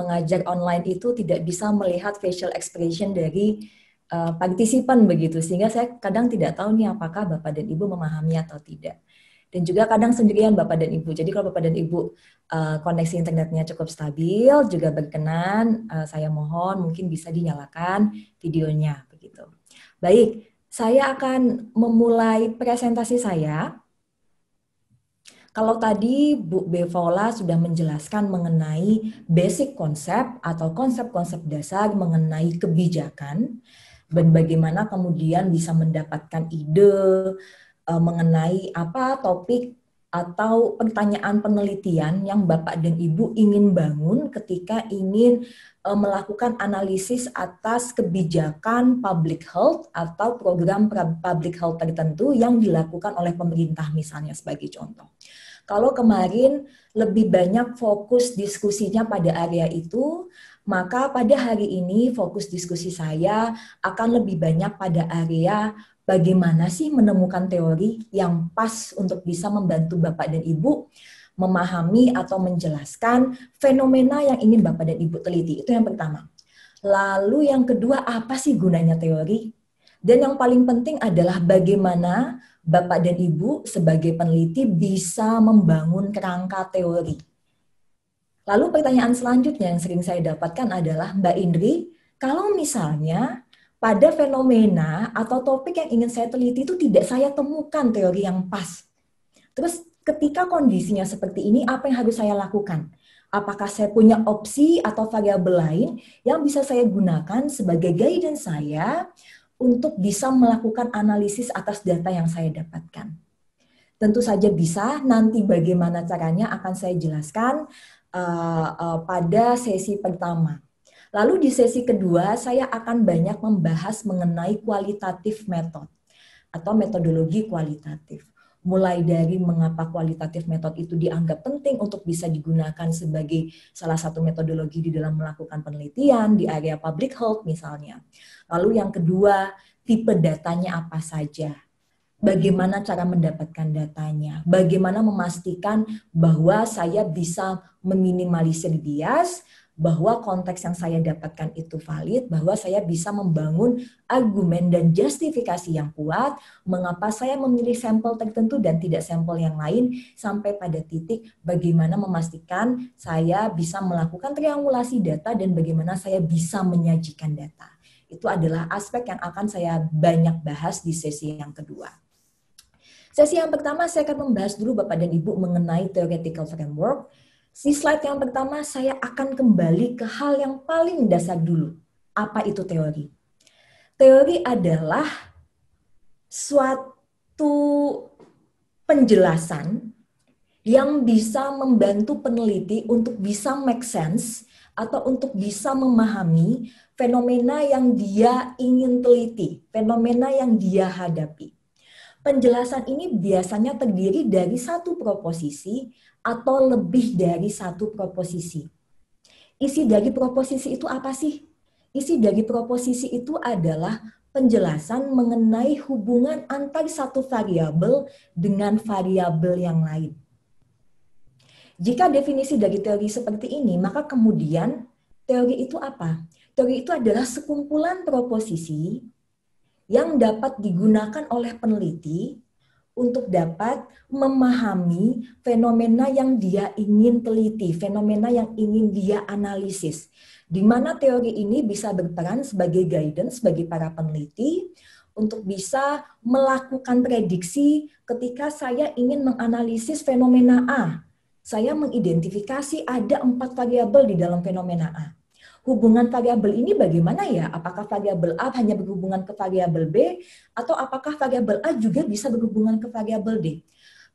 mengajar online itu tidak bisa melihat facial expression dari partisipan begitu, sehingga saya kadang tidak tahu nih apakah Bapak dan Ibu memahami atau tidak. Dan juga kadang sendirian Bapak dan Ibu. Jadi kalau Bapak dan Ibu koneksi internetnya cukup stabil, juga berkenan, saya mohon mungkin bisa dinyalakan videonya begitu. Baik, saya akan memulai presentasi saya. Kalau tadi Bu Bevola sudah menjelaskan mengenai basic konsep atau konsep-konsep dasar mengenai kebijakan dan bagaimana kemudian bisa mendapatkan ide mengenai apa topik atau pertanyaan penelitian yang Bapak dan Ibu ingin bangun ketika ingin melakukan analisis atas kebijakan public health atau program public health tertentu yang dilakukan oleh pemerintah misalnya sebagai contoh. Kalau kemarin lebih banyak fokus diskusinya pada area itu, maka pada hari ini fokus diskusi saya akan lebih banyak pada area bagaimana sih menemukan teori yang pas untuk bisa membantu Bapak dan Ibu memahami atau menjelaskan fenomena yang ingin Bapak dan Ibu teliti. Itu yang pertama. Lalu yang kedua, apa sih gunanya teori? Dan yang paling penting adalah bagaimana Bapak dan Ibu sebagai peneliti bisa membangun kerangka teori. Lalu pertanyaan selanjutnya yang sering saya dapatkan adalah, Mbak Indri, kalau misalnya pada fenomena atau topik yang ingin saya teliti itu tidak saya temukan teori yang pas. Terus ketika kondisinya seperti ini, apa yang harus saya lakukan? Apakah saya punya opsi atau variabel lain yang bisa saya gunakan sebagai guidance saya untuk bisa melakukan analisis atas data yang saya dapatkan? Tentu saja bisa, nanti bagaimana caranya akan saya jelaskan pada sesi pertama. Lalu di sesi kedua, saya akan banyak membahas mengenai kualitatif method atau metodologi kualitatif. Mulai dari mengapa kualitatif method itu dianggap penting untuk bisa digunakan sebagai salah satu metodologi di dalam melakukan penelitian di area public health misalnya. Lalu yang kedua, tipe datanya apa saja. Bagaimana cara mendapatkan datanya, bagaimana memastikan bahwa saya bisa meminimalisir bias, bahwa konteks yang saya dapatkan itu valid, bahwa saya bisa membangun argumen dan justifikasi yang kuat, mengapa saya memilih sampel tertentu dan tidak sampel yang lain, sampai pada titik bagaimana memastikan saya bisa melakukan triangulasi data dan bagaimana saya bisa menyajikan data. Itu adalah aspek yang akan saya banyak bahas di sesi yang kedua. Sesi yang pertama saya akan membahas dulu Bapak dan Ibu mengenai theoretical framework. Di slide yang pertama saya akan kembali ke hal yang paling dasar dulu. Apa itu teori? Teori adalah suatu penjelasan yang bisa membantu peneliti untuk bisa make sense atau untuk bisa memahami fenomena yang dia ingin teliti, fenomena yang dia hadapi. Penjelasan ini biasanya terdiri dari satu proposisi atau lebih dari satu proposisi. Isi dari proposisi itu apa sih? Isi dari proposisi itu adalah penjelasan mengenai hubungan antar satu variabel dengan variabel yang lain. Jika definisi dari teori seperti ini, maka kemudian teori itu apa? Teori itu adalah sekumpulan proposisi yang dapat digunakan oleh peneliti untuk dapat memahami fenomena yang dia ingin teliti, fenomena yang ingin dia analisis. Di mana teori ini bisa berperan sebagai guidance bagi para peneliti untuk bisa melakukan prediksi ketika saya ingin menganalisis fenomena A. Saya mengidentifikasi ada 4 variabel di dalam fenomena A. Hubungan variabel ini bagaimana ya? Apakah variabel A hanya berhubungan ke variabel B atau apakah variabel A juga bisa berhubungan ke variabel D?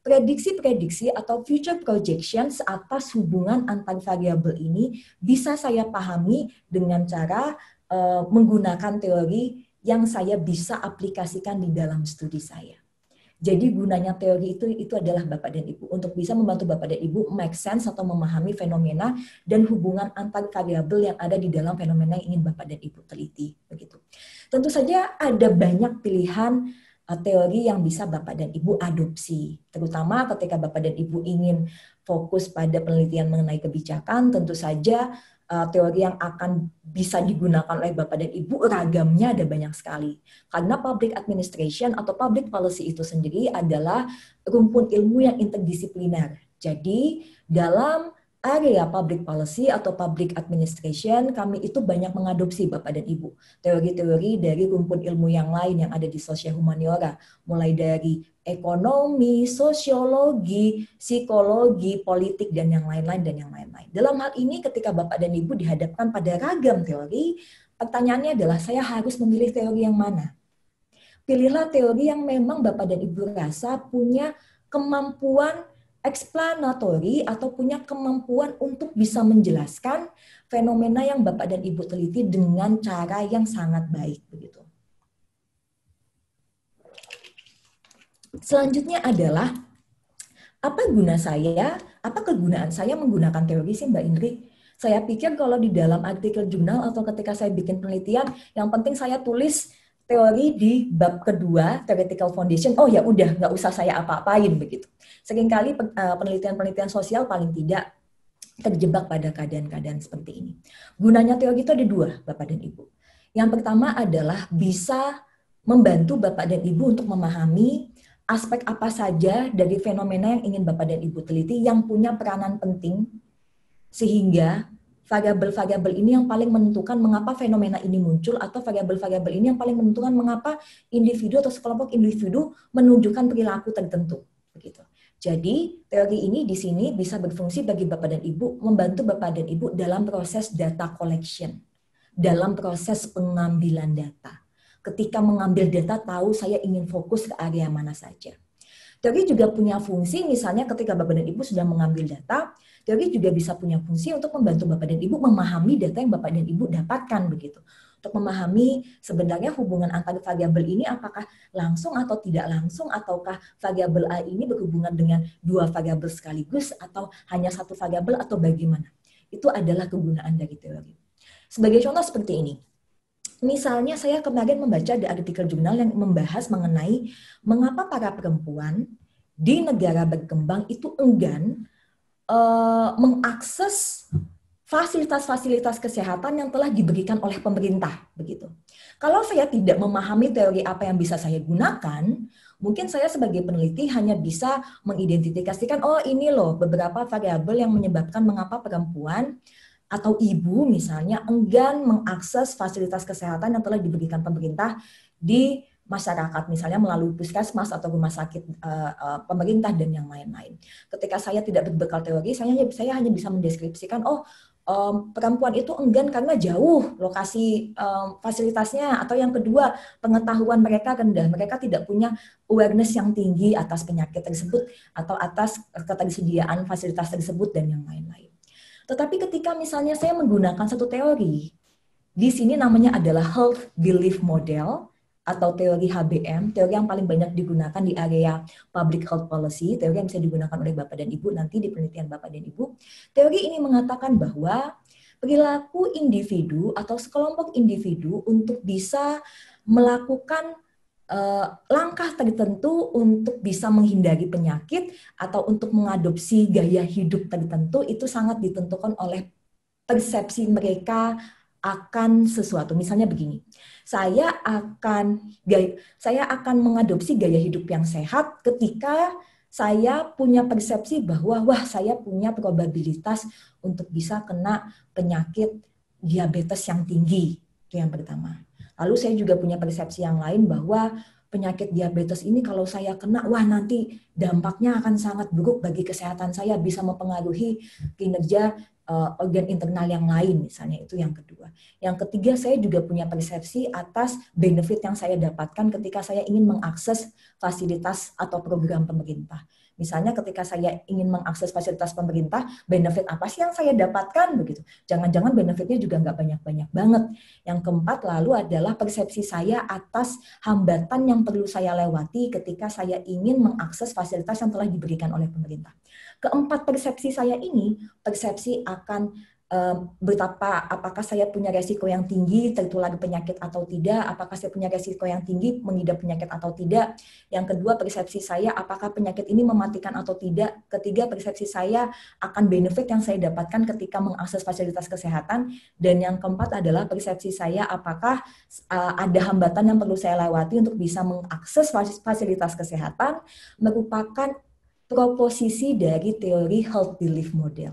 Prediksi-prediksi atau future projections atas hubungan antar variabel ini bisa saya pahami dengan cara menggunakan teori yang saya bisa aplikasikan di dalam studi saya. Jadi gunanya teori itu adalah Bapak dan Ibu untuk bisa membantu Bapak dan Ibu make sense atau memahami fenomena dan hubungan antar variabel yang ada di dalam fenomena yang ingin Bapak dan Ibu teliti. Begitu. Tentu saja ada banyak pilihan teori yang bisa Bapak dan Ibu adopsi, terutama ketika Bapak dan Ibu ingin fokus pada penelitian mengenai kebijakan. Tentu saja teori yang akan bisa digunakan oleh Bapak dan Ibu, ragamnya ada banyak sekali. Karena public administration atau public policy itu sendiri adalah rumpun ilmu yang interdisipliner. Jadi dalam area public policy atau public administration, kami itu banyak mengadopsi Bapak dan Ibu teori-teori dari rumpun ilmu yang lain yang ada di sosial humaniora, mulai dari ekonomi, sosiologi, psikologi, politik, dan yang lain-lain, dan yang lain-lain. Dalam hal ini, ketika Bapak dan Ibu dihadapkan pada ragam teori, pertanyaannya adalah, saya harus memilih teori yang mana? Pilihlah teori yang memang Bapak dan Ibu rasa punya kemampuan explanatory atau punya kemampuan untuk bisa menjelaskan fenomena yang Bapak dan Ibu teliti dengan cara yang sangat baik, begitu. Selanjutnya adalah, apa guna saya, apa kegunaan saya menggunakan teori sih Mbak Indri? Saya pikir kalau di dalam artikel jurnal atau ketika saya bikin penelitian, yang penting saya tulis teori di bab kedua, theoretical foundation, oh ya udah, nggak usah saya apa-apain begitu. Seringkali penelitian-penelitian sosial paling tidak terjebak pada keadaan-keadaan seperti ini. Gunanya teori itu ada dua, Bapak dan Ibu. Yang pertama adalah bisa membantu Bapak dan Ibu untuk memahami aspek apa saja dari fenomena yang ingin Bapak dan Ibu teliti yang punya peranan penting, sehingga variabel-variabel ini yang paling menentukan mengapa fenomena ini muncul, atau variabel-variabel ini yang paling menentukan mengapa individu atau sekelompok individu menunjukkan perilaku tertentu. Begitu. Jadi teori ini di sini bisa berfungsi bagi Bapak dan Ibu, membantu Bapak dan Ibu dalam proses data collection, dalam proses pengambilan data. Ketika mengambil data, tahu saya ingin fokus ke area mana saja. Teori juga punya fungsi, misalnya ketika Bapak dan Ibu sudah mengambil data, teori juga bisa punya fungsi untuk membantu Bapak dan Ibu memahami data yang Bapak dan Ibu dapatkan, begitu. Untuk memahami sebenarnya hubungan antara variabel ini apakah langsung atau tidak langsung, ataukah variabel A ini berhubungan dengan dua variabel sekaligus, atau hanya satu variabel, atau bagaimana. Itu adalah kegunaan dari teori. Sebagai contoh seperti ini. Misalnya saya kemarin membaca di artikel jurnal yang membahas mengenai mengapa para perempuan di negara berkembang itu enggan mengakses fasilitas-fasilitas kesehatan yang telah diberikan oleh pemerintah, begitu. Kalau saya tidak memahami teori apa yang bisa saya gunakan, mungkin saya sebagai peneliti hanya bisa mengidentifikasikan, oh ini loh beberapa variabel yang menyebabkan mengapa perempuan atau ibu misalnya enggan mengakses fasilitas kesehatan yang telah diberikan pemerintah di masyarakat, misalnya melalui puskesmas atau rumah sakit pemerintah dan yang lain-lain. Ketika saya tidak berbekal teori, saya hanya bisa mendeskripsikan, perempuan itu enggan karena jauh lokasi fasilitasnya, atau yang kedua pengetahuan mereka rendah, mereka tidak punya awareness yang tinggi atas penyakit tersebut atau atas ketersediaan fasilitas tersebut dan yang lain-lain. Tetapi ketika misalnya saya menggunakan satu teori, di sini namanya adalah Health Belief Model atau teori HBM, teori yang paling banyak digunakan di area Public Health Policy, teori yang bisa digunakan oleh Bapak dan Ibu nanti di penelitian Bapak dan Ibu. Teori ini mengatakan bahwa perilaku individu atau sekelompok individu untuk bisa melakukan langkah tertentu untuk bisa menghindari penyakit atau untuk mengadopsi gaya hidup tertentu itu sangat ditentukan oleh persepsi mereka akan sesuatu. Misalnya begini, saya akan mengadopsi gaya hidup yang sehat ketika saya punya persepsi bahwa saya punya probabilitas untuk bisa kena penyakit diabetes yang tinggi. Itu yang pertama. Lalu saya juga punya persepsi yang lain bahwa penyakit diabetes ini kalau saya kena, nanti dampaknya akan sangat buruk bagi kesehatan saya, bisa mempengaruhi kinerja organ internal yang lain, misalnya. Itu yang kedua. Yang ketiga, saya juga punya persepsi atas benefit yang saya dapatkan ketika saya ingin mengakses fasilitas atau program pemerintah. Misalnya ketika saya ingin mengakses fasilitas pemerintah, benefit apa sih yang saya dapatkan begitu? Jangan-jangan benefitnya juga nggak banyak-banyak banget. Yang keempat lalu adalah persepsi saya atas hambatan yang perlu saya lewati ketika saya ingin mengakses fasilitas yang telah diberikan oleh pemerintah. Keempat persepsi saya ini, persepsi akan betapa apakah saya punya resiko yang tinggi tertular penyakit atau tidak, apakah saya punya resiko yang tinggi mengidap penyakit atau tidak. Yang kedua, persepsi saya apakah penyakit ini mematikan atau tidak. Ketiga, persepsi saya akan benefit yang saya dapatkan ketika mengakses fasilitas kesehatan. Dan yang keempat adalah persepsi saya apakah ada hambatan yang perlu saya lewati untuk bisa mengakses fasilitas kesehatan, merupakan proposisi dari teori health belief model.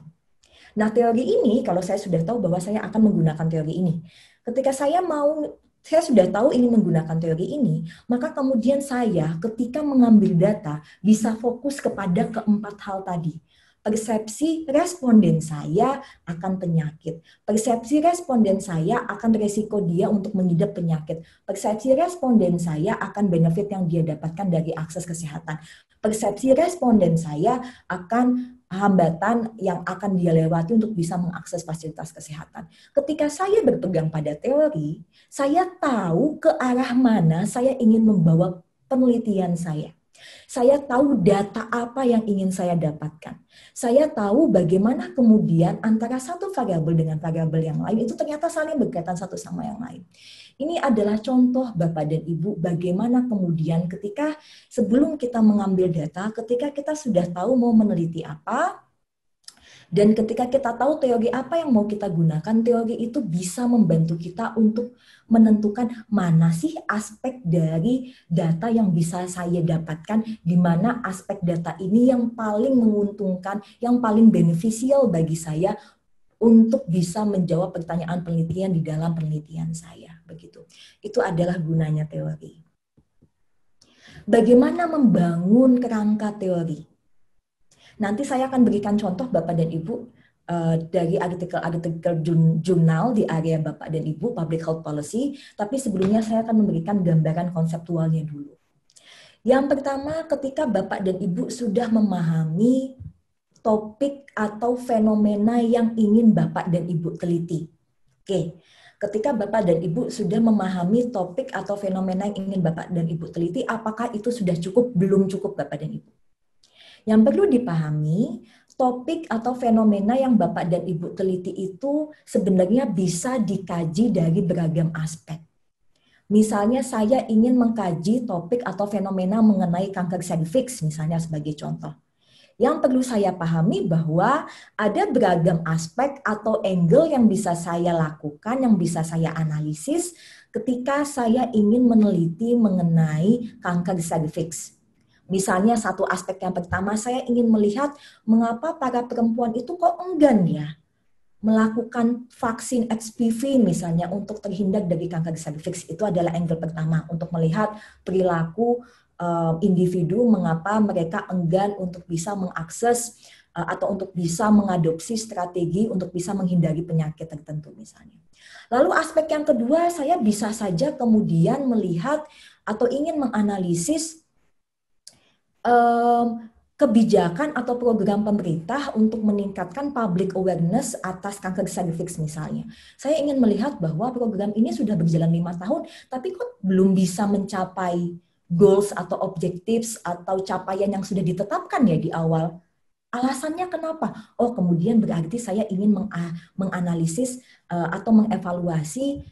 Nah, teori ini, kalau saya sudah tahu bahwa saya akan menggunakan teori ini, ketika saya sudah tahu ingin menggunakan teori ini, maka kemudian saya ketika mengambil data bisa fokus kepada keempat hal tadi. Persepsi responden saya akan penyakit. Persepsi responden saya akan resiko dia untuk mengidap penyakit. Persepsi responden saya akan benefit yang dia dapatkan dari akses kesehatan. Persepsi responden saya akan hambatan yang akan dia lewati untuk bisa mengakses fasilitas kesehatan. Ketika saya berpegang pada teori, saya tahu ke arah mana saya ingin membawa penelitian saya. Saya tahu data apa yang ingin saya dapatkan. Saya tahu bagaimana kemudian antara satu variabel dengan variabel yang lain itu ternyata saling berkaitan satu sama yang lain. Ini adalah contoh Bapak dan Ibu bagaimana kemudian ketika sebelum kita mengambil data, ketika kita sudah tahu mau meneliti apa, dan ketika kita tahu teori apa yang mau kita gunakan, teori itu bisa membantu kita untuk menentukan mana sih aspek dari data yang bisa saya dapatkan, di mana aspek data ini yang paling menguntungkan, yang paling beneficial bagi saya untuk bisa menjawab pertanyaan penelitian di dalam penelitian saya. Begitu. Itu adalah gunanya teori. Bagaimana membangun kerangka teori? Nanti saya akan berikan contoh Bapak dan Ibu dari artikel-artikel jurnal di area Bapak dan Ibu, Public Health Policy, tapi sebelumnya saya akan memberikan gambaran konseptualnya dulu. Yang pertama, ketika Bapak dan Ibu sudah memahami topik atau fenomena yang ingin Bapak dan Ibu teliti. Oke, ketika Bapak dan Ibu sudah memahami topik atau fenomena yang ingin Bapak dan Ibu teliti, apakah itu sudah cukup? Belum cukup Bapak dan Ibu. Yang perlu dipahami, topik atau fenomena yang Bapak dan Ibu teliti itu sebenarnya bisa dikaji dari beragam aspek. Misalnya saya ingin mengkaji topik atau fenomena mengenai kanker serviks, misalnya sebagai contoh. Yang perlu saya pahami bahwa ada beragam aspek atau angle yang bisa saya lakukan, yang bisa saya analisis ketika saya ingin meneliti mengenai kanker serviks. Misalnya satu aspek yang pertama, saya ingin melihat mengapa para perempuan itu kok enggan ya melakukan vaksin HPV misalnya untuk terhindar dari kanker serviks. Itu adalah angle pertama untuk melihat perilaku individu, mengapa mereka enggan untuk bisa mengakses atau untuk bisa mengadopsi strategi untuk bisa menghindari penyakit tertentu misalnya. Lalu aspek yang kedua, saya bisa saja kemudian melihat atau ingin menganalisis kebijakan atau program pemerintah untuk meningkatkan public awareness atas kanker serviks misalnya. Saya ingin melihat bahwa program ini sudah berjalan 5 tahun, tapi kok belum bisa mencapai goals atau objectives atau capaian yang sudah ditetapkan ya di awal. Alasannya kenapa? Oh, kemudian berarti saya ingin menganalisis atau mengevaluasi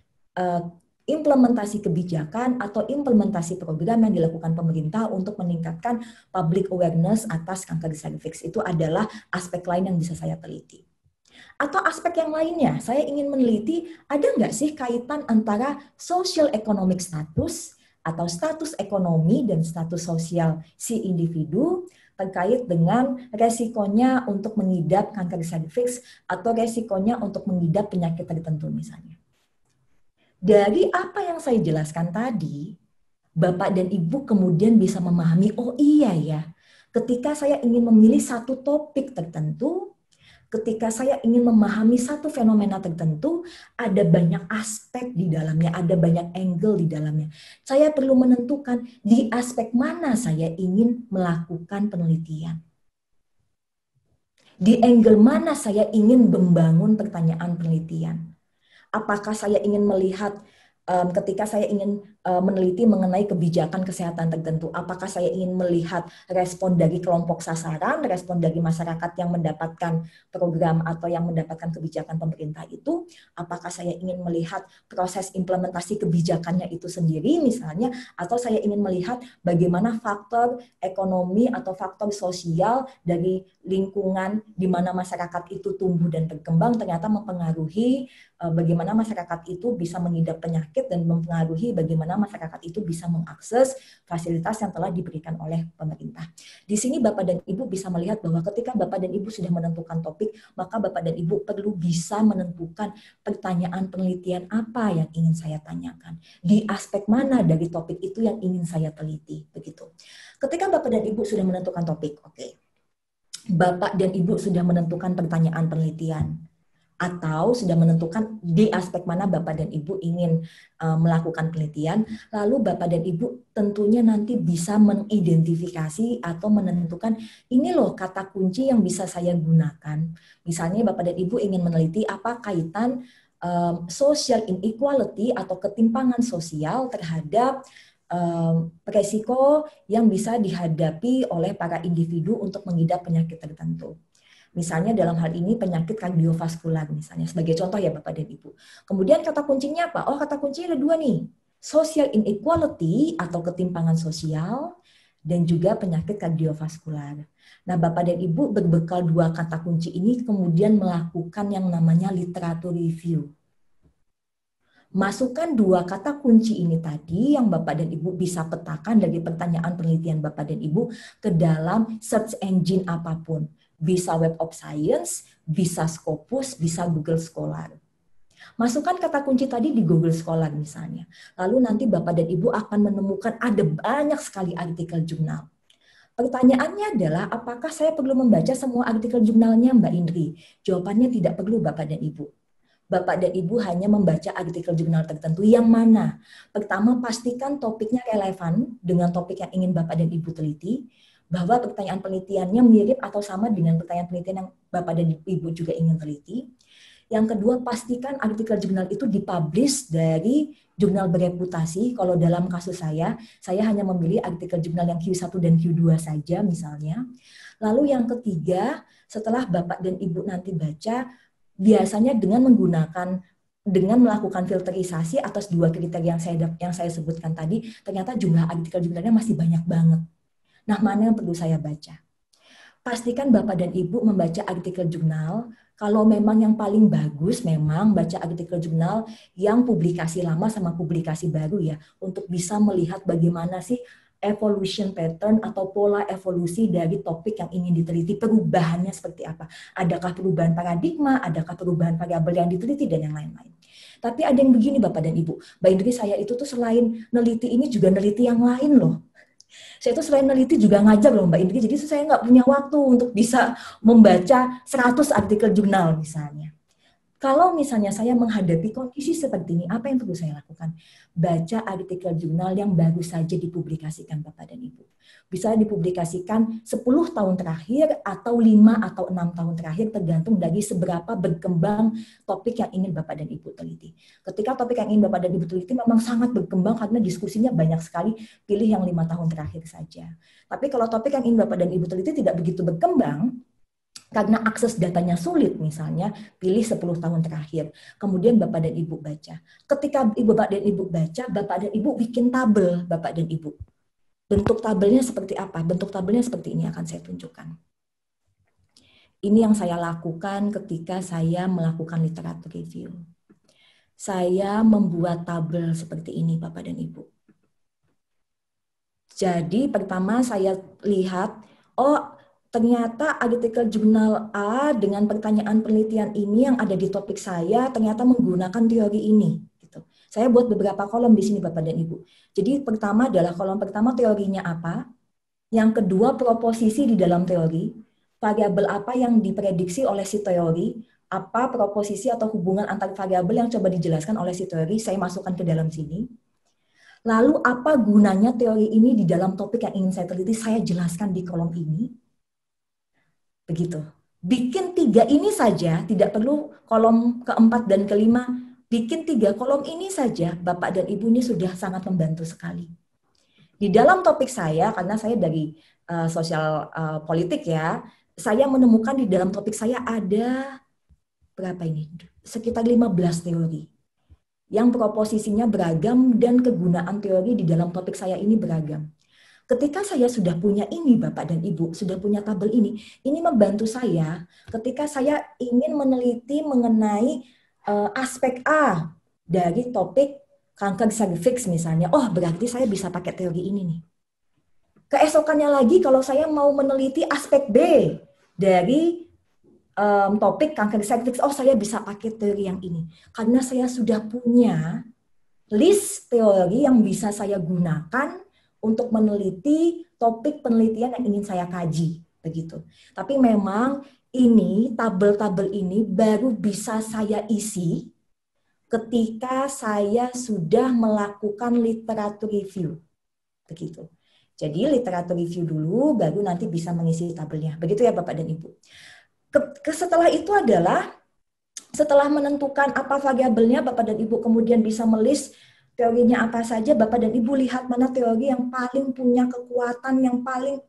implementasi kebijakan atau implementasi program yang dilakukan pemerintah untuk meningkatkan public awareness atas kanker serviks. Itu adalah aspek lain yang bisa saya teliti. Atau aspek yang lainnya, saya ingin meneliti ada nggak sih kaitan antara social economic status atau status ekonomi dan status sosial si individu terkait dengan resikonya untuk mengidap kanker serviks atau resikonya untuk mengidap penyakit tertentu misalnya. Dari apa yang saya jelaskan tadi, Bapak dan Ibu kemudian bisa memahami, oh iya ya, ketika saya ingin memilih satu topik tertentu, ketika saya ingin memahami satu fenomena tertentu, ada banyak aspek di dalamnya, ada banyak angle di dalamnya. Saya perlu menentukan di aspek mana saya ingin melakukan penelitian. Di angle mana saya ingin membangun pertanyaan penelitian. Apakah saya ingin melihat ketika saya ingin meneliti mengenai kebijakan kesehatan tertentu, apakah saya ingin melihat respon dari kelompok sasaran, respon dari masyarakat yang mendapatkan program atau yang mendapatkan kebijakan pemerintah itu, apakah saya ingin melihat proses implementasi kebijakannya itu sendiri misalnya, atau saya ingin melihat bagaimana faktor ekonomi atau faktor sosial dari lingkungan di mana masyarakat itu tumbuh dan berkembang ternyata mempengaruhi bagaimana masyarakat itu bisa mengidap penyakit dan mempengaruhi bagaimana masyarakat itu bisa mengakses fasilitas yang telah diberikan oleh pemerintah. Di sini Bapak dan Ibu bisa melihat bahwa ketika Bapak dan Ibu sudah menentukan topik, maka Bapak dan Ibu perlu bisa menentukan pertanyaan penelitian apa yang ingin saya tanyakan. Di aspek mana dari topik itu yang ingin saya teliti, begitu. Ketika Bapak dan Ibu sudah menentukan topik, oke. Bapak dan Ibu sudah menentukan pertanyaan penelitian atau sudah menentukan di aspek mana Bapak dan Ibu ingin melakukan penelitian, lalu Bapak dan Ibu tentunya nanti bisa mengidentifikasi atau menentukan ini loh kata kunci yang bisa saya gunakan. Misalnya Bapak dan Ibu ingin meneliti apa kaitan social inequality atau ketimpangan sosial terhadap resiko yang bisa dihadapi oleh para individu untuk mengidap penyakit tertentu. Misalnya dalam hal ini penyakit kardiovaskular misalnya, sebagai contoh ya Bapak dan Ibu. Kemudian kata kuncinya apa? Oh, kata kuncinya ada dua nih. Social inequality atau ketimpangan sosial dan juga penyakit kardiovaskular. Nah, Bapak dan Ibu berbekal dua kata kunci ini kemudian melakukan yang namanya literatur review. Masukkan dua kata kunci ini tadi yang Bapak dan Ibu bisa petakan dari pertanyaan penelitian Bapak dan Ibu ke dalam search engine apapun. Bisa Web of Science, bisa Scopus, bisa Google Scholar. Masukkan kata kunci tadi di Google Scholar misalnya. Lalu nanti Bapak dan Ibu akan menemukan ada banyak sekali artikel jurnal. Pertanyaannya adalah apakah saya perlu membaca semua artikel jurnalnya Mbak Indri? Jawabannya tidak perlu Bapak dan Ibu. Bapak dan Ibu hanya membaca artikel jurnal tertentu yang mana? Pertama, pastikan topiknya relevan dengan topik yang ingin Bapak dan Ibu teliti, bahwa pertanyaan penelitiannya mirip atau sama dengan pertanyaan penelitian yang Bapak dan Ibu juga ingin teliti. Yang kedua, pastikan artikel jurnal itu dipublish dari jurnal bereputasi. Kalau dalam kasus saya hanya memilih artikel jurnal yang Q1 dan Q2 saja misalnya. Lalu yang ketiga, setelah Bapak dan Ibu nanti baca, biasanya dengan melakukan filterisasi atas dua kriteria yang saya sebutkan tadi, ternyata jumlah artikel jurnalnya masih banyak banget. Nah, mana yang perlu saya baca? Pastikan Bapak dan Ibu membaca artikel jurnal. Kalau memang yang paling bagus, memang baca artikel jurnal yang publikasi lama sama publikasi baru ya, untuk bisa melihat bagaimana sih evolution pattern atau pola evolusi dari topik yang ingin diteliti, perubahannya seperti apa. Adakah perubahan paradigma, adakah perubahan variabel yang diteliti, dan yang lain-lain. Tapi ada yang begini Bapak dan Ibu, Mbak Indri, saya itu tuh selain neliti ini juga neliti yang lain loh. Saya tuh selain neliti juga ngajar loh Mbak Indri, jadi saya nggak punya waktu untuk bisa membaca 100 artikel jurnal misalnya. Kalau misalnya saya menghadapi kondisi seperti ini, apa yang perlu saya lakukan? Baca artikel jurnal yang baru saja dipublikasikan Bapak dan Ibu. Bisa dipublikasikan 10 tahun terakhir atau 5 atau 6 tahun terakhir, tergantung dari seberapa berkembang topik yang ingin Bapak dan Ibu teliti. Ketika topik yang ingin Bapak dan Ibu teliti memang sangat berkembang karena diskusinya banyak sekali, pilih yang 5 tahun terakhir saja. Tapi kalau topik yang ingin Bapak dan Ibu teliti tidak begitu berkembang, karena akses datanya sulit misalnya, pilih 10 tahun terakhir. Kemudian Bapak dan Ibu baca. Ketika Bapak dan Ibu baca, Bapak dan Ibu bikin tabel, Bapak dan Ibu. Bentuk tabelnya seperti apa? Bentuk tabelnya seperti ini akan saya tunjukkan. Ini yang saya lakukan ketika saya melakukan literatur review. Saya membuat tabel seperti ini, Bapak dan Ibu. Jadi pertama saya lihat, ternyata artikel jurnal A dengan pertanyaan penelitian ini yang ada di topik saya ternyata menggunakan teori ini. Gitu. Saya buat beberapa kolom di sini Bapak dan Ibu. Jadi pertama adalah kolom pertama teorinya apa, yang kedua proposisi di dalam teori, variabel apa yang diprediksi oleh si teori, apa proposisi atau hubungan antar variabel yang coba dijelaskan oleh si teori, saya masukkan ke dalam sini. Lalu apa gunanya teori ini di dalam topik yang ingin saya teliti, saya jelaskan di kolom ini. Begitu. Bikin 3 ini saja, tidak perlu kolom keempat dan kelima, bikin 3 kolom ini saja, Bapak dan Ibu ini sudah sangat membantu sekali. Di dalam topik saya, karena saya dari sosial politik ya, saya menemukan di dalam topik saya ada berapa ini? Sekitar 15 teori yang proposisinya beragam dan kegunaan teori di dalam topik saya ini beragam. Ketika saya sudah punya ini, Bapak dan Ibu, sudah punya tabel ini membantu saya ketika saya ingin meneliti mengenai aspek A dari topik kanker serviks misalnya. Oh, berarti saya bisa pakai teori ini nih. Keesokannya lagi kalau saya mau meneliti aspek B dari topik kanker serviks, oh saya bisa pakai teori yang ini. Karena saya sudah punya list teori yang bisa saya gunakan untuk meneliti topik penelitian yang ingin saya kaji, begitu. Tapi memang ini tabel-tabel ini baru bisa saya isi ketika saya sudah melakukan literatur review, begitu. Jadi literatur review dulu, baru nanti bisa mengisi tabelnya, begitu ya Bapak dan Ibu. Setelah itu adalah setelah menentukan apa variabelnya, Bapak dan Ibu kemudian bisa melis teorinya apa saja. Bapak dan Ibu lihat mana teori yang paling punya kekuatan, yang paling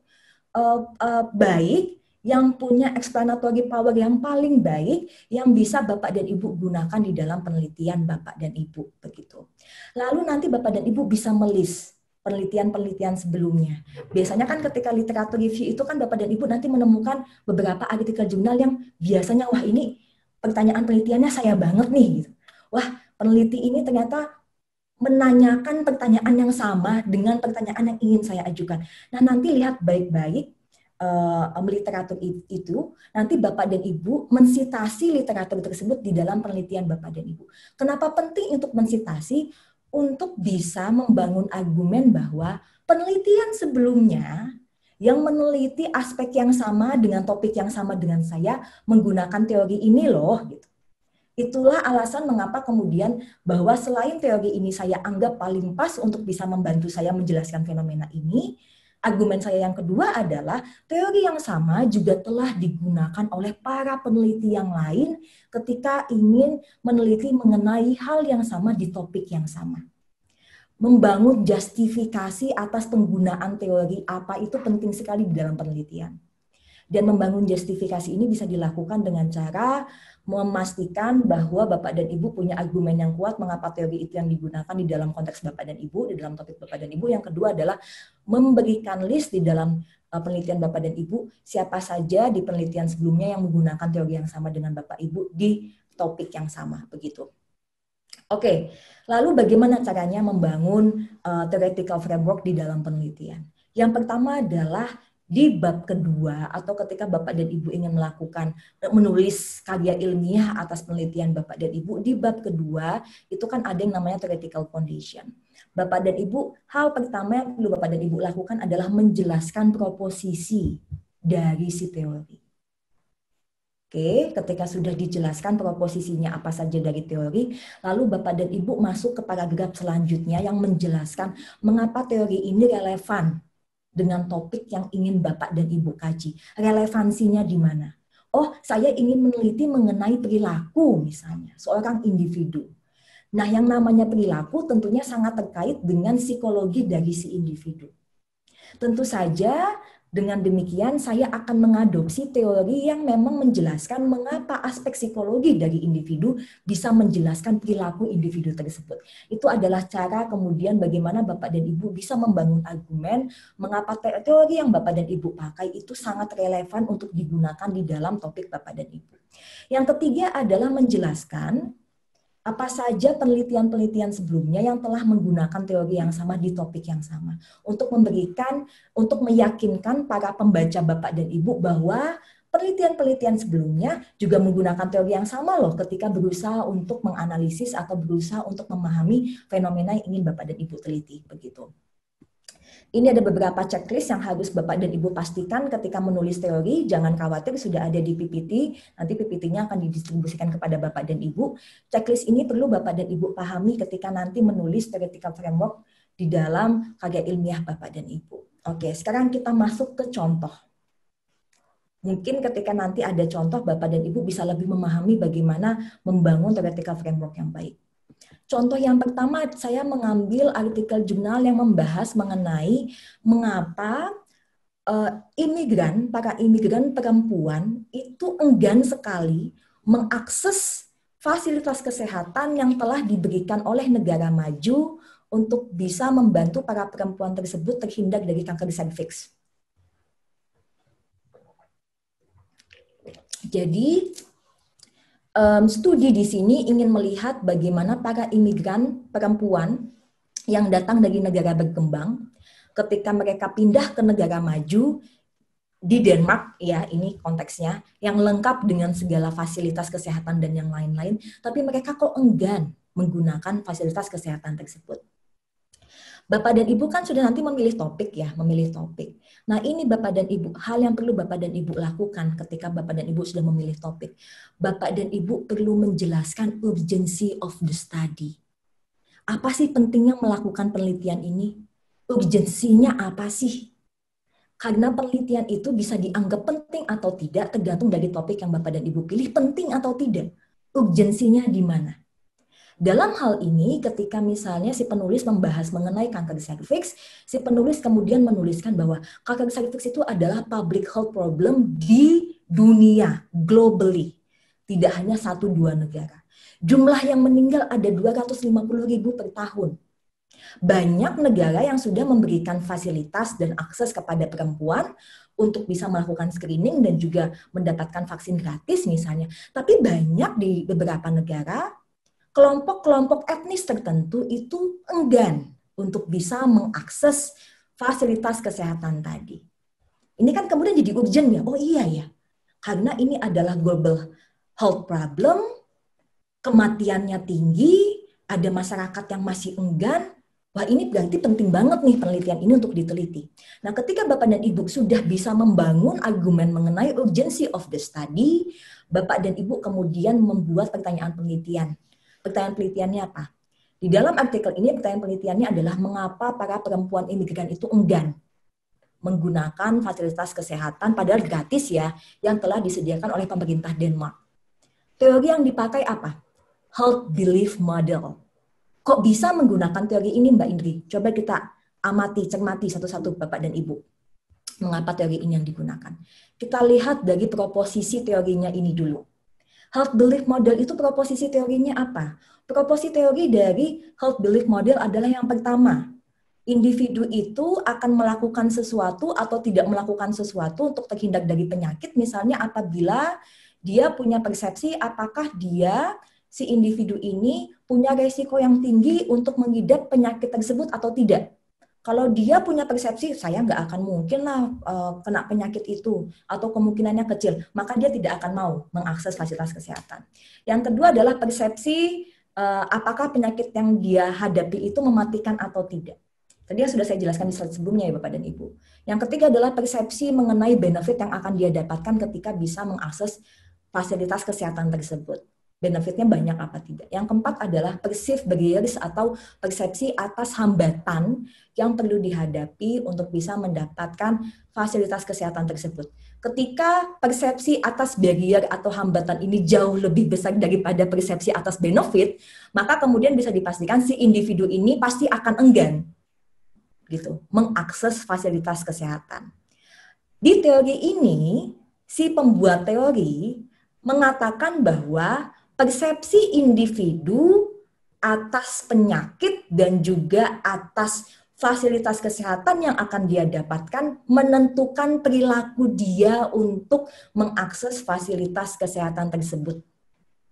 baik, yang punya explanatory power yang paling baik, yang bisa Bapak dan Ibu gunakan di dalam penelitian Bapak dan Ibu, begitu. Lalu nanti Bapak dan Ibu bisa melis penelitian-penelitian sebelumnya. Biasanya kan ketika literatur review itu kan Bapak dan Ibu nanti menemukan beberapa artikel jurnal yang biasanya wah ini pertanyaan penelitiannya saya banget nih. Gitu. Wah peneliti ini ternyata menanyakan pertanyaan yang sama dengan pertanyaan yang ingin saya ajukan. Nah nanti lihat baik-baik literatur itu, nanti Bapak dan Ibu mensitasi literatur tersebut di dalam penelitian Bapak dan Ibu. Kenapa penting untuk mensitasi? Untuk bisa membangun argumen bahwa penelitian sebelumnya yang meneliti aspek yang sama dengan topik yang sama dengan saya menggunakan teori ini loh. Gitu. Itulah alasan mengapa kemudian bahwa selain teori ini saya anggap paling pas untuk bisa membantu saya menjelaskan fenomena ini, argumen saya yang kedua adalah teori yang sama juga telah digunakan oleh para peneliti yang lain ketika ingin meneliti mengenai hal yang sama di topik yang sama. Membangun justifikasi atas penggunaan teori apa itu penting sekali di dalam penelitian. Dan membangun justifikasi ini bisa dilakukan dengan cara memastikan bahwa Bapak dan Ibu punya argumen yang kuat mengapa teori itu yang digunakan di dalam konteks Bapak dan Ibu, di dalam topik Bapak dan Ibu. Yang kedua adalah memberikan list di dalam penelitian Bapak dan Ibu, siapa saja di penelitian sebelumnya yang menggunakan teori yang sama dengan Bapak Ibu di topik yang sama, begitu. Oke, lalu bagaimana caranya membangun theoretical framework di dalam penelitian? Yang pertama adalah di bab kedua atau ketika Bapak dan Ibu ingin menulis karya ilmiah atas penelitian Bapak dan Ibu, di bab kedua itu kan ada yang namanya theoretical foundation. Bapak dan Ibu, hal pertama yang perlu Bapak dan Ibu lakukan adalah menjelaskan proposisi dari si teori. Oke, ketika sudah dijelaskan proposisinya apa saja dari teori, lalu Bapak dan Ibu masuk ke paragraf selanjutnya yang menjelaskan mengapa teori ini relevan dengan topik yang ingin Bapak dan Ibu kaji. Relevansinya di mana? Oh, saya ingin meneliti mengenai perilaku misalnya, seorang individu. Nah, yang namanya perilaku tentunya sangat terkait dengan psikologi dari si individu. Tentu saja dengan demikian saya akan mengadopsi teori yang memang menjelaskan mengapa aspek psikologi dari individu bisa menjelaskan perilaku individu tersebut. Itu adalah cara kemudian bagaimana Bapak dan Ibu bisa membangun argumen mengapa teori yang Bapak dan Ibu pakai itu sangat relevan untuk digunakan di dalam topik Bapak dan Ibu. Yang ketiga adalah menjelaskan apa saja penelitian-penelitian sebelumnya yang telah menggunakan teori yang sama di topik yang sama. Untuk meyakinkan para pembaca Bapak dan Ibu bahwa penelitian-penelitian sebelumnya juga menggunakan teori yang sama loh ketika berusaha untuk menganalisis atau berusaha untuk memahami fenomena yang ingin Bapak dan Ibu teliti. Begitu. Ini ada beberapa checklist yang harus Bapak dan Ibu pastikan ketika menulis teori. Jangan khawatir, sudah ada di PPT. Nanti PPT-nya akan didistribusikan kepada Bapak dan Ibu. Checklist ini perlu Bapak dan Ibu pahami ketika nanti menulis theoretical framework di dalam karya ilmiah Bapak dan Ibu. Oke, sekarang kita masuk ke contoh. Mungkin ketika nanti ada contoh, Bapak dan Ibu bisa lebih memahami bagaimana membangun theoretical framework yang baik. Contoh yang pertama, saya mengambil artikel jurnal yang membahas mengenai mengapa para imigran perempuan itu enggan sekali mengakses fasilitas kesehatan yang telah diberikan oleh negara maju untuk bisa membantu para perempuan tersebut terhindar dari kanker serviks. Jadi, studi di sini ingin melihat bagaimana para imigran perempuan yang datang dari negara berkembang, ketika mereka pindah ke negara maju, di Denmark, ya ini konteksnya, yang lengkap dengan segala fasilitas kesehatan dan yang lain-lain, tapi mereka kok enggan menggunakan fasilitas kesehatan tersebut. Bapak dan Ibu kan sudah nanti memilih topik ya, memilih topik. Nah ini Bapak dan Ibu, hal yang perlu Bapak dan Ibu lakukan ketika Bapak dan Ibu sudah memilih topik. Bapak dan Ibu perlu menjelaskan urgency of the study. Apa sih pentingnya melakukan penelitian ini? Urgensinya apa sih? Karena penelitian itu bisa dianggap penting atau tidak tergantung dari topik yang Bapak dan Ibu pilih, penting atau tidak. Urgensinya di mana? Dalam hal ini, ketika misalnya si penulis membahas mengenai kanker serviks, si penulis kemudian menuliskan bahwa kanker serviks itu adalah public health problem di dunia, globally. Tidak hanya 1-2 negara. Jumlah yang meninggal ada 250.000 per tahun. Banyak negara yang sudah memberikan fasilitas dan akses kepada perempuan untuk bisa melakukan screening dan juga mendapatkan vaksin gratis misalnya. Tapi banyak di beberapa negara, kelompok-kelompok etnis tertentu itu enggan untuk bisa mengakses fasilitas kesehatan tadi. Ini kan kemudian jadi urgent ya, oh iya ya, karena ini adalah global health problem, kematiannya tinggi, ada masyarakat yang masih enggan, wah ini berarti penting banget nih penelitian ini untuk diteliti. Nah ketika Bapak dan Ibu sudah bisa membangun argumen mengenai urgency of the study, Bapak dan Ibu kemudian membuat pertanyaan penelitian. Pertanyaan penelitiannya apa? Di dalam artikel ini pertanyaan penelitiannya adalah mengapa para perempuan imigran itu enggan menggunakan fasilitas kesehatan padahal gratis ya yang telah disediakan oleh pemerintah Denmark. Teori yang dipakai apa? Health belief model. Kok bisa menggunakan teori ini Mbak Indri? Coba kita amati, cermati satu-satu Bapak dan Ibu. Mengapa teori ini yang digunakan? Kita lihat dari proposisi teorinya ini dulu. Health belief model itu proposisi teorinya apa? Proposisi teori dari health belief model adalah yang pertama, individu itu akan melakukan sesuatu atau tidak melakukan sesuatu untuk terhindar dari penyakit, misalnya apabila dia punya persepsi apakah si individu ini punya resiko yang tinggi untuk mengidap penyakit tersebut atau tidak. Kalau dia punya persepsi, saya nggak akan mungkin lah kena penyakit itu, atau kemungkinannya kecil, maka dia tidak akan mau mengakses fasilitas kesehatan. Yang kedua adalah persepsi apakah penyakit yang dia hadapi itu mematikan atau tidak. Tadi sudah saya jelaskan di slide sebelumnya ya Bapak dan Ibu. Yang ketiga adalah persepsi mengenai benefit yang akan dia dapatkan ketika bisa mengakses fasilitas kesehatan tersebut. Benefitnya banyak apa tidak. Yang keempat adalah perceived barriers atau persepsi atas hambatan yang perlu dihadapi untuk bisa mendapatkan fasilitas kesehatan tersebut. Ketika persepsi atas barrier atau hambatan ini jauh lebih besar daripada persepsi atas benefit, maka kemudian bisa dipastikan si individu ini pasti akan enggan gitu, mengakses fasilitas kesehatan. Di teori ini, si pembuat teori mengatakan bahwa persepsi individu atas penyakit dan juga atas fasilitas kesehatan yang akan dia dapatkan menentukan perilaku dia untuk mengakses fasilitas kesehatan tersebut.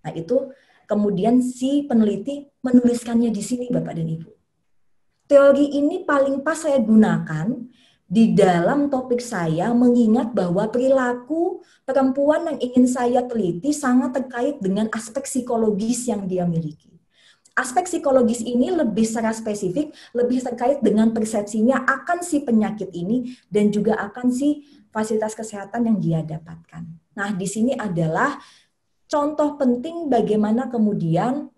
Nah, itu kemudian si peneliti menuliskannya di sini Bapak dan Ibu. Teori ini paling pas saya gunakan di dalam topik saya mengingat bahwa perilaku perempuan yang ingin saya teliti sangat terkait dengan aspek psikologis yang dia miliki. Aspek psikologis ini lebih secara spesifik, lebih terkait dengan persepsinya akan si penyakit ini dan juga akan si fasilitas kesehatan yang dia dapatkan. Nah, di sini adalah contoh penting bagaimana kemudian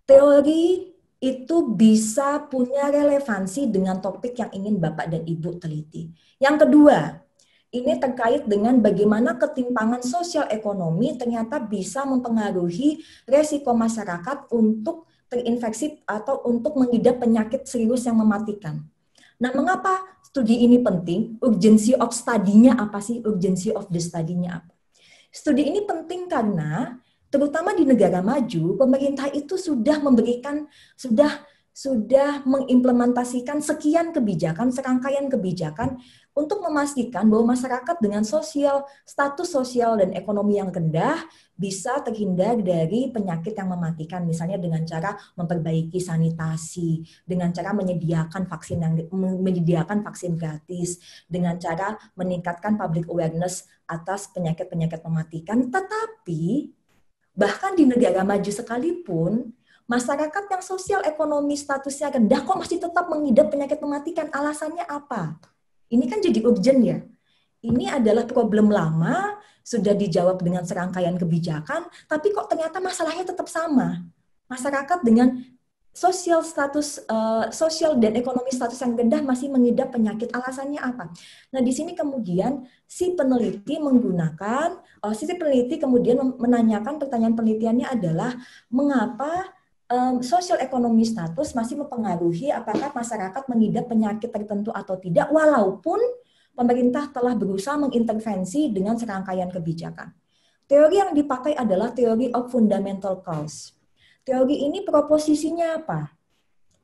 teori itu bisa punya relevansi dengan topik yang ingin Bapak dan Ibu teliti. Yang kedua, Ini terkait dengan bagaimana ketimpangan sosial ekonomi ternyata bisa mempengaruhi resiko masyarakat untuk terinfeksi atau untuk mengidap penyakit serius yang mematikan. Nah, mengapa studi ini penting? Urgency of study-nya apa sih? Urgency of the study-nya apa? Studi ini penting karena terutama di negara maju, pemerintah itu sudah memberikan, sudah mengimplementasikan sekian kebijakan, serangkaian kebijakan untuk memastikan bahwa masyarakat dengan status sosial dan ekonomi yang rendah bisa terhindar dari penyakit yang mematikan, misalnya dengan cara memperbaiki sanitasi, dengan cara menyediakan vaksin gratis, dengan cara meningkatkan public awareness atas penyakit-penyakit mematikan. Tetapi bahkan di negara maju sekalipun, masyarakat yang sosial ekonomi statusnya rendah kok masih tetap mengidap penyakit mematikan. Alasannya apa? Ini kan jadi urgent ya. Ini adalah problem lama, sudah dijawab dengan serangkaian kebijakan, tapi kok ternyata masalahnya tetap sama. Masyarakat dengan sosial dan ekonomi status yang rendah masih mengidap penyakit. Alasannya apa? Nah, di sini kemudian si peneliti kemudian menanyakan, pertanyaan penelitiannya adalah mengapa sosial ekonomi status masih mempengaruhi apakah masyarakat mengidap penyakit tertentu atau tidak, walaupun pemerintah telah berusaha mengintervensi dengan serangkaian kebijakan. Teori yang dipakai adalah teori of fundamental cause. Teori ini proposisinya apa?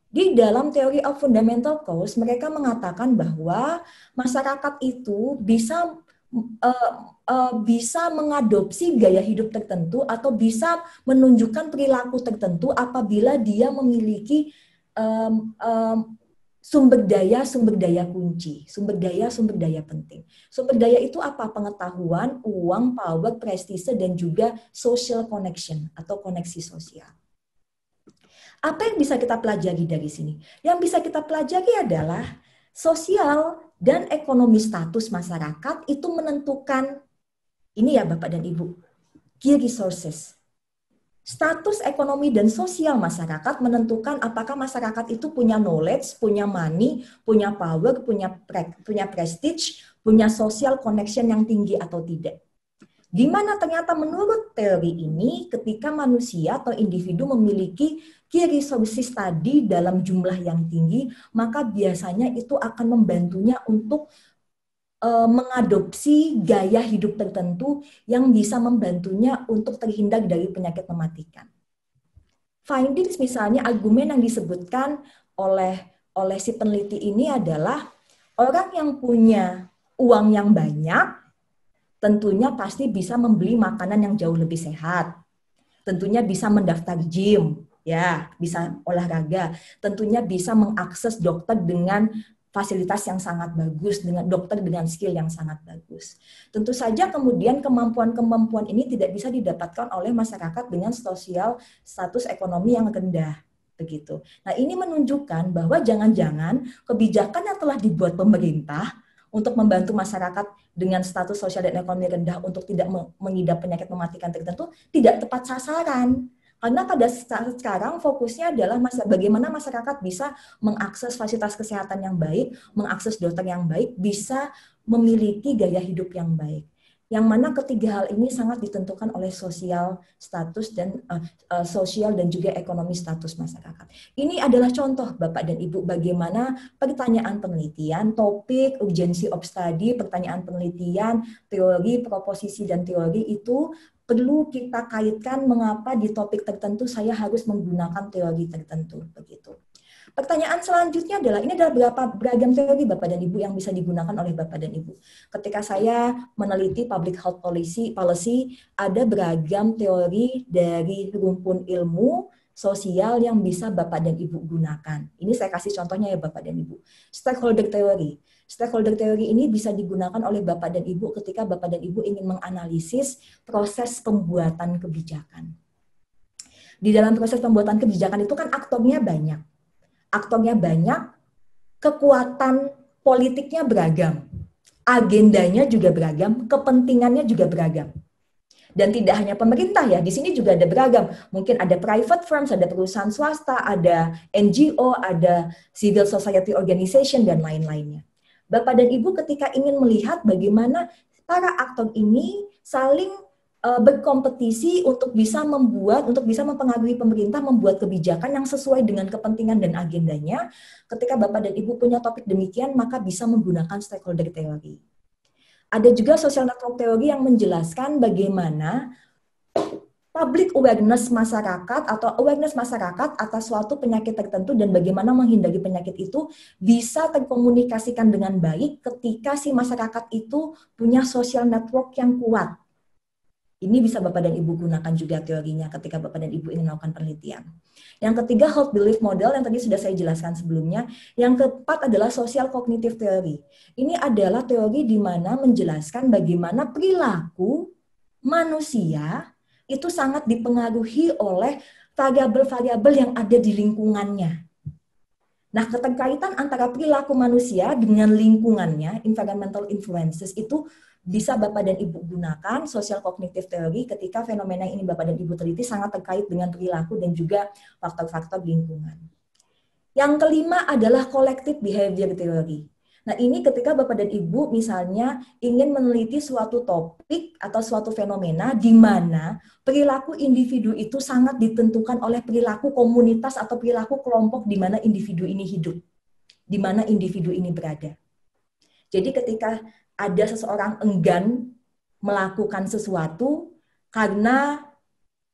Di dalam teori of fundamental cause, mereka mengatakan bahwa masyarakat itu bisa mengadopsi gaya hidup tertentu atau bisa menunjukkan perilaku tertentu apabila dia memiliki sumber daya kunci, sumber daya penting. Sumber daya itu apa? Pengetahuan, uang, power, prestise, dan juga social connection atau koneksi sosial. Apa yang bisa kita pelajari dari sini? Yang bisa kita pelajari adalah sosial dan ekonomi status masyarakat itu menentukan, ini ya Bapak dan Ibu, key resources. Status ekonomi dan sosial masyarakat menentukan apakah masyarakat itu punya knowledge, punya money, punya power, punya prestige, punya social connection yang tinggi atau tidak. Di mana ternyata menurut teori ini, ketika manusia atau individu memiliki key resources tadi dalam jumlah yang tinggi, maka biasanya itu akan membantunya untuk mengadopsi gaya hidup tertentu yang bisa membantunya untuk terhindar dari penyakit mematikan. Findings misalnya argumen yang disebutkan oleh si peneliti ini adalah orang yang punya uang yang banyak tentunya pasti bisa membeli makanan yang jauh lebih sehat. Tentunya bisa mendaftar gym, ya, bisa olahraga. Tentunya bisa mengakses dokter dengan fasilitas yang sangat bagus, dengan dokter dengan skill yang sangat bagus. Tentu saja kemudian kemampuan-kemampuan ini tidak bisa didapatkan oleh masyarakat dengan sosial status ekonomi yang rendah. Begitu. Nah, ini menunjukkan bahwa jangan-jangan kebijakan yang telah dibuat pemerintah untuk membantu masyarakat dengan status sosial dan ekonomi rendah untuk tidak mengidap penyakit mematikan tertentu tidak tepat sasaran. Karena pada saat sekarang fokusnya adalah bagaimana masyarakat bisa mengakses fasilitas kesehatan yang baik, mengakses dokter yang baik, bisa memiliki gaya hidup yang baik. Yang mana ketiga hal ini sangat ditentukan oleh sosial status dan sosial dan juga ekonomi status masyarakat. Ini adalah contoh Bapak dan Ibu bagaimana pertanyaan penelitian, topik, urgency of study, pertanyaan penelitian, teori, proposisi dan teori itu perlu kita kaitkan mengapa di topik tertentu saya harus menggunakan teori tertentu begitu. Pertanyaan selanjutnya adalah, ini adalah beragam teori Bapak dan Ibu yang bisa digunakan oleh Bapak dan Ibu. Ketika saya meneliti public health policy, ada beragam teori dari rumpun ilmu sosial yang bisa Bapak dan Ibu gunakan. Ini saya kasih contohnya ya Bapak dan Ibu. Stakeholder theory. Stakeholder theory ini bisa digunakan oleh Bapak dan Ibu ketika Bapak dan Ibu ingin menganalisis proses pembuatan kebijakan. Di dalam proses pembuatan kebijakan itu kan aktornya banyak. Kekuatan politiknya beragam, agendanya juga beragam, kepentingannya juga beragam. Dan tidak hanya pemerintah ya, di sini juga ada beragam. Mungkin ada private firms, ada perusahaan swasta, ada NGO, ada civil society organization, dan lain-lainnya. Bapak dan Ibu ketika ingin melihat bagaimana para aktor ini saling berkompetisi untuk bisa mempengaruhi pemerintah membuat kebijakan yang sesuai dengan kepentingan dan agendanya. Ketika Bapak dan Ibu punya topik demikian, maka bisa menggunakan stakeholder theory. Ada juga social network theory yang menjelaskan bagaimana public awareness masyarakat atau awareness masyarakat atas suatu penyakit tertentu dan bagaimana menghindari penyakit itu bisa terkomunikasikan dengan baik ketika si masyarakat itu punya social network yang kuat. Ini bisa Bapak dan Ibu gunakan juga teorinya ketika Bapak dan Ibu ingin melakukan penelitian. Yang ketiga, herd belief model yang tadi sudah saya jelaskan sebelumnya. Yang keempat adalah social cognitive theory. Ini adalah teori di mana menjelaskan bagaimana perilaku manusia itu sangat dipengaruhi oleh variabel-variabel yang ada di lingkungannya. Nah, keterkaitan antara perilaku manusia dengan lingkungannya, environmental influences, itu bisa Bapak dan Ibu gunakan social cognitive theory ketika fenomena ini Bapak dan Ibu teliti sangat terkait dengan perilaku dan juga faktor-faktor lingkungan. Yang kelima adalah collective behavior theory. Nah, ini ketika Bapak dan Ibu misalnya ingin meneliti suatu topik atau suatu fenomena di mana perilaku individu itu sangat ditentukan oleh perilaku komunitas atau perilaku kelompok di mana individu ini hidup, di mana individu ini berada. Jadi ketika ada seseorang enggan melakukan sesuatu karena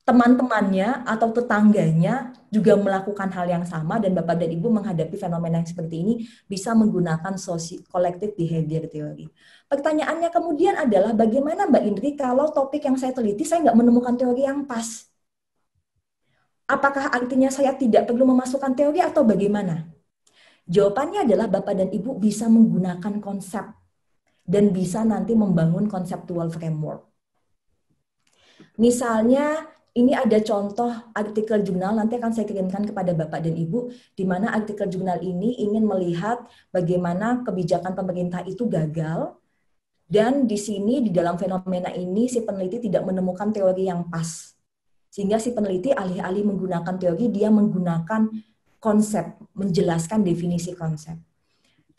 teman-temannya atau tetangganya juga melakukan hal yang sama dan Bapak dan Ibu menghadapi fenomena yang seperti ini bisa menggunakan collective behavior theory. Pertanyaannya kemudian adalah bagaimana Mbak Indri kalau topik yang saya teliti saya nggak menemukan teori yang pas? Apakah artinya saya tidak perlu memasukkan teori atau bagaimana? Jawabannya adalah Bapak dan Ibu bisa menggunakan konsep dan bisa nanti membangun conceptual framework. Misalnya ini ada contoh artikel jurnal, nanti akan saya kirimkan kepada Bapak dan Ibu, di mana artikel jurnal ini ingin melihat bagaimana kebijakan pemerintah itu gagal, dan di sini, di dalam fenomena ini, si peneliti tidak menemukan teori yang pas. Sehingga si peneliti alih-alih menggunakan teori, dia menggunakan konsep, menjelaskan definisi konsep.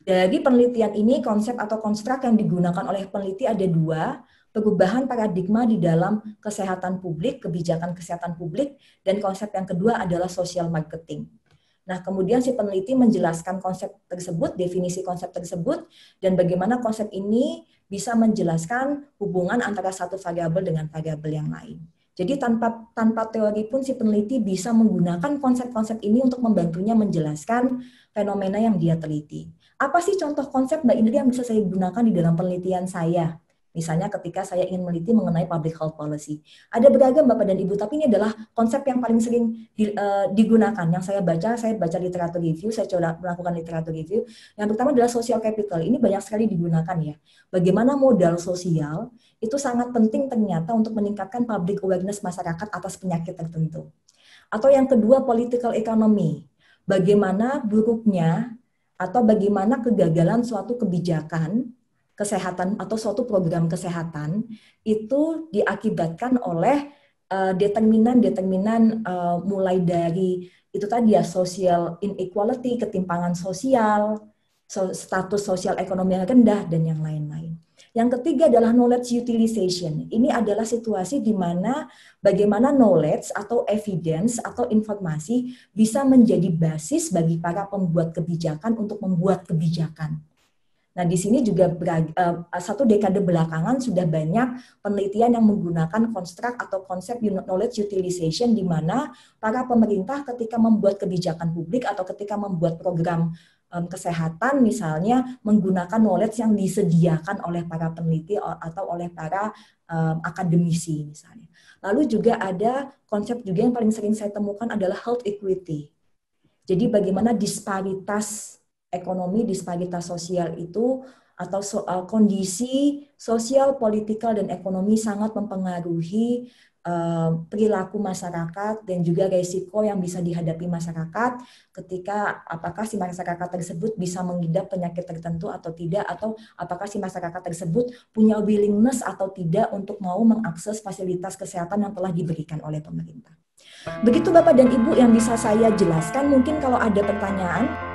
Dari penelitian ini, konsep atau konstruk yang digunakan oleh peneliti ada dua, perubahan paradigma di dalam kesehatan publik, kebijakan kesehatan publik, dan konsep yang kedua adalah social marketing. Nah, kemudian si peneliti menjelaskan konsep tersebut, definisi konsep tersebut, dan bagaimana konsep ini bisa menjelaskan hubungan antara satu variabel dengan variabel yang lain. Jadi tanpa teori pun si peneliti bisa menggunakan konsep-konsep ini untuk membantunya menjelaskan fenomena yang dia teliti. Apa sih contoh konsep Mbak Indri yang bisa saya gunakan di dalam penelitian saya? Misalnya ketika saya ingin meneliti mengenai public health policy. Ada beragam Bapak dan Ibu, tapi ini adalah konsep yang paling sering digunakan. Yang saya baca literatur review, saya coba melakukan literatur review. Yang pertama adalah social capital. Ini banyak sekali digunakan ya. Bagaimana modal sosial itu sangat penting ternyata untuk meningkatkan public awareness masyarakat atas penyakit tertentu. Atau yang kedua, political economy. Bagaimana buruknya atau bagaimana kegagalan suatu kebijakan kesehatan atau suatu program kesehatan itu diakibatkan oleh determinan mulai dari itu tadi ya, social inequality, ketimpangan sosial, status sosial ekonomi yang rendah, dan yang lain-lain. Yang ketiga adalah knowledge utilization. Ini adalah situasi di mana bagaimana knowledge atau evidence atau informasi bisa menjadi basis bagi para pembuat kebijakan untuk membuat kebijakan. Nah, di sini juga satu dekade belakangan sudah banyak penelitian yang menggunakan konstruk atau konsep knowledge utilization di mana para pemerintah ketika membuat kebijakan publik atau ketika membuat program kesehatan misalnya menggunakan knowledge yang disediakan oleh para peneliti atau oleh para akademisi misalnya. Lalu juga ada konsep juga yang paling sering saya temukan adalah health equity. Jadi bagaimana disparitas ekonomi, disparitas sosial itu atau kondisi sosial, politikal, dan ekonomi sangat mempengaruhi perilaku masyarakat dan juga resiko yang bisa dihadapi masyarakat ketika apakah si masyarakat tersebut bisa mengidap penyakit tertentu atau tidak, atau apakah si masyarakat tersebut punya willingness atau tidak untuk mau mengakses fasilitas kesehatan yang telah diberikan oleh pemerintah. Begitu Bapak dan Ibu yang bisa saya jelaskan, mungkin kalau ada pertanyaan.